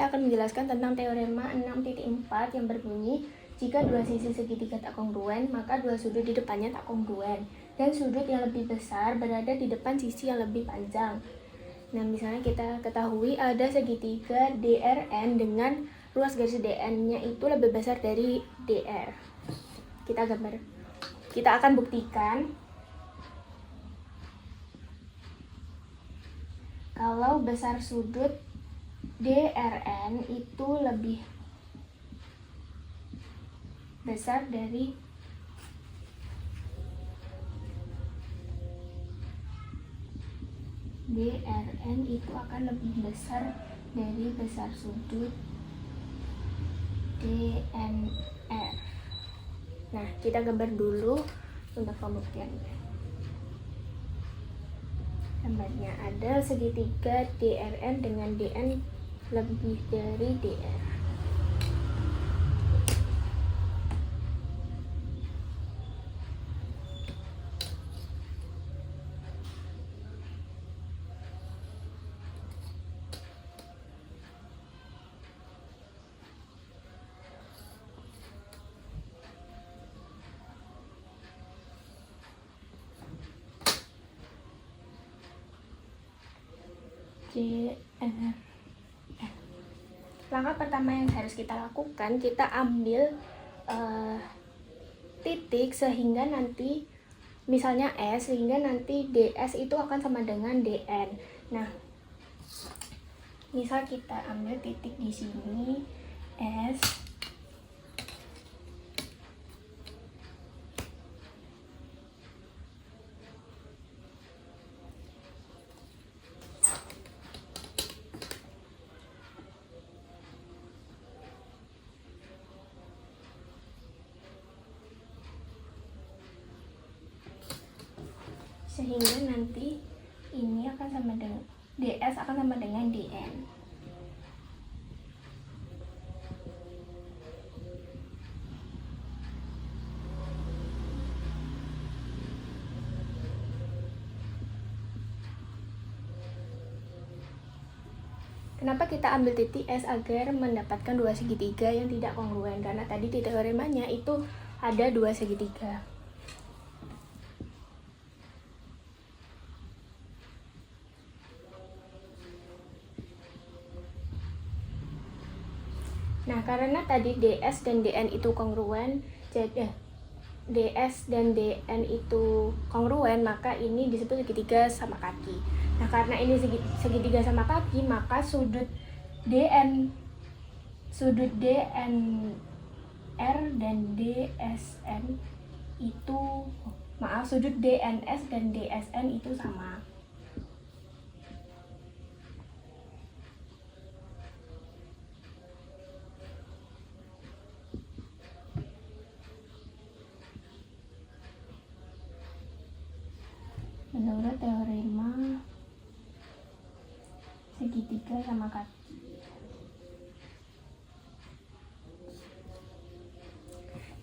kita akan menjelaskan tentang teorema 6.4 yang berbunyi jika dua sisi segitiga tak kongruen, maka dua sudut di depannya tak kongruen, dan sudut yang lebih besar berada di depan sisi yang lebih panjang. Nah, misalnya kita ketahui ada segitiga DRN dengan ruas garis DN-nya itu lebih besar dari DR. Kita akan buktikan kalau besar sudut DRN itu lebih besar dari DRN itu akan lebih besar dari besar sudut DNR. Nah, kita gambar dulu untuk pembuktiannya. Gambarnya ada segitiga DRN dengan DN lebih dari DR. Langkah pertama yang harus kita lakukan, kita ambil titik sehingga nanti misalnya S, sehingga nanti DS itu akan sama dengan DN. Nah, misal kita ambil titik di sini S, sehingga nanti ini akan sama dengan DS akan sama dengan DN. Kenapa kita ambil titik S agar mendapatkan dua segitiga yang tidak kongruen? Karena tadi di teoremanya itu ada dua segitiga. Nah, karena tadi DS dan DN itu kongruen, jadi DS dan DN itu kongruen, maka ini disebut segitiga sama kaki. Nah, karena ini segitiga sama kaki, maka sudut DNR dan DSN itu, sudut DNS dan DSN itu sama. Menurut teorema segitiga sama kaki.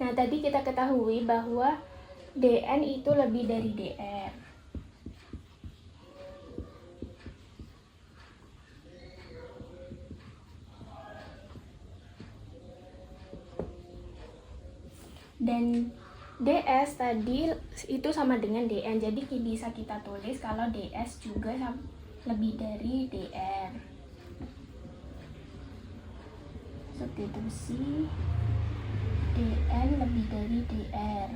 Nah, tadi kita ketahui bahwa DN itu lebih dari DR. Dan DS tadi itu sama dengan DN, jadi bisa kita tulis kalau DS juga lebih dari DR. Substitusi DN lebih dari DR.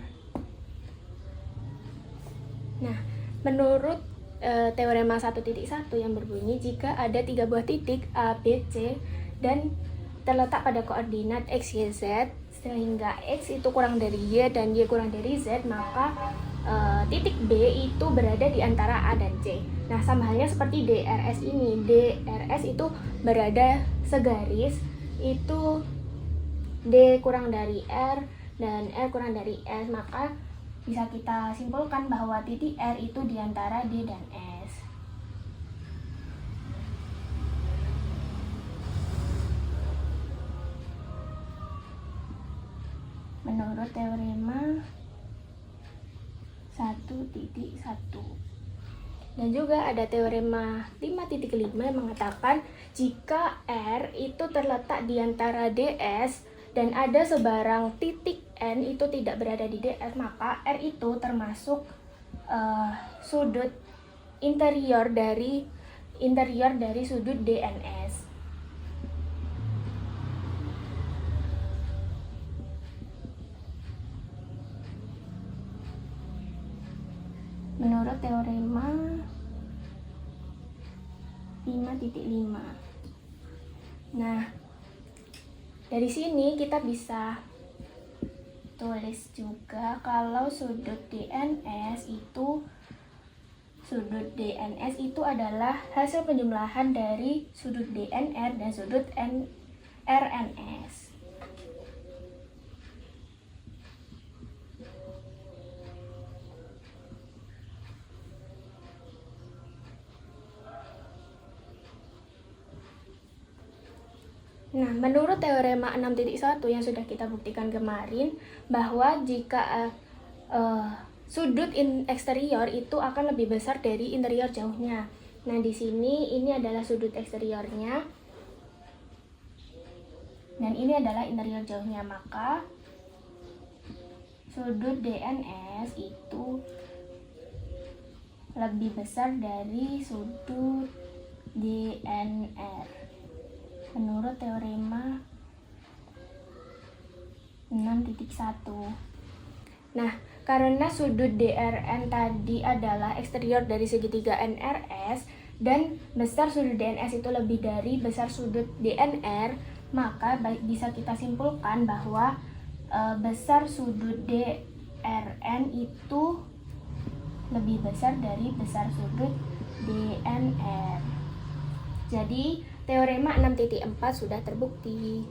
Nah, menurut teorema 1.1 yang berbunyi jika ada 3 buah titik A, B, C dan terletak pada koordinat X, Y, Z sehingga X itu kurang dari Y dan Y kurang dari Z, maka titik B itu berada di antara A dan C. Nah, sama halnya seperti DRS ini. DRS itu berada segaris, itu D kurang dari R dan R kurang dari S, maka bisa kita simpulkan bahwa titik R itu di antara D dan S. Menurut teorema 1.1. Dan juga ada teorema 5.5 yang mengatakan jika R itu terletak di antara DS dan ada sebarang titik N itu tidak berada di DS, maka R itu termasuk sudut interior dari sudut DNS. Menurut teorema 5.5. Nah, dari sini kita bisa tulis juga kalau sudut DNS itu adalah hasil penjumlahan dari sudut DNR dan sudut RNS. Nah, menurut teorema 6.1 yang sudah kita buktikan kemarin, bahwa jika sudut eksterior itu akan lebih besar dari interior jauhnya. Nah, di sini ini adalah sudut eksteriornya dan ini adalah interior jauhnya, maka sudut DNS itu lebih besar dari sudut DNR menurut teorema 6.1. Nah, karena sudut DRN tadi adalah eksterior dari segitiga NRS dan besar sudut DNS itu lebih dari besar sudut DNR, maka bisa kita simpulkan bahwa besar sudut DRN itu lebih besar dari besar sudut DNR. Jadi teorema 6.4 sudah terbukti.